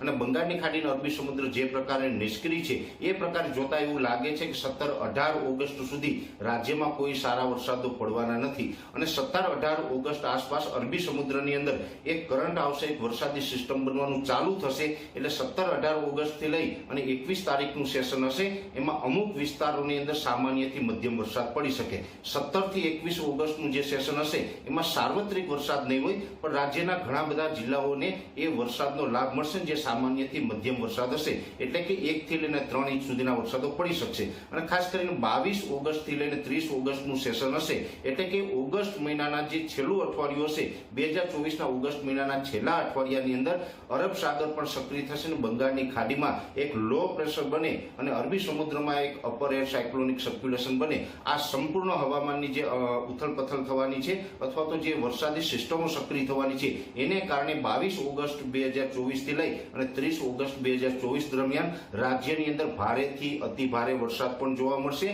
અને બંગાળની ખાડી અને અરબી સમુદ્ર જે પ્રકારે નિષ્ક્રિય છે એ પ્રકારે જોતા એવું લાગે છે કે 17-18 ઓગસ્ટ સુધી રાજ્યમાં કોઈ સારા વરસાદો પડવાના નથી અને 17-18 ઓગસ્ટ આસપાસ અરબી સમુદ્રની અંદર એક કરંટ આવશે, એક વરસાદી સિસ્ટમ બનવાનું ચાલુ થશે એટલે 17-18 ઓગસ્ટથી લઈ અને 21 તારીખનું સેશન હશે એમાં અમુક વિસ્તારોની અંદર સામાન્યથી મધ્યમ વરસાદ પડી શકે। 17 થી 21 ઓગસ્ટનું જે સેશન હશે એમાં સાર્વત્રિક વરસાદ નહીં હોય પણ રાજ્યના ઘણા બધા જિલ્લાઓને એ વરસાદનો લાભ મળશે જે સામાન્યથી મધ્યમ વરસાદ હશે એટલે કે 1 થી લઈને 3 ઇંચ સુધીના વરસાદો પડી શકશે। અને ખાસ કરીને 22 ઓગસ્ટથી લઈને 30 ઓગસ્ટનું સેશન હશે એટલે કે ઓગસ્ટ મહિનાના જે છેલ્લું અઠવાડિયું હશે 2024ના ઓગસ્ટ મહિનાના છેલ્લા અઠવાડિયાની અંદર અરબ સાગર પણ સક્રિય થશે અને બંગાળની ખાડીમાં એક લો પ્રેશર બને અને અરબી સમુદ્રમાં એક અપર એર સાયક્લોનિક સર્ક્યુલેશન બને। આ સંપૂર્ણ હવામાનની જે ઉથલપથલ થવાની છે અથવા તો જે વરસાદી સિસ્ટમો સક્રિય થવાની છે એને કારણે 22 ઓગસ્ટ 2024 થી લઈ અને 30 ઓગસ્ટ 2024 દરમિયાન રાજ્યની અંદર ભારેથી અતિ ભારે વરસાદ પણ જોવા મળશે।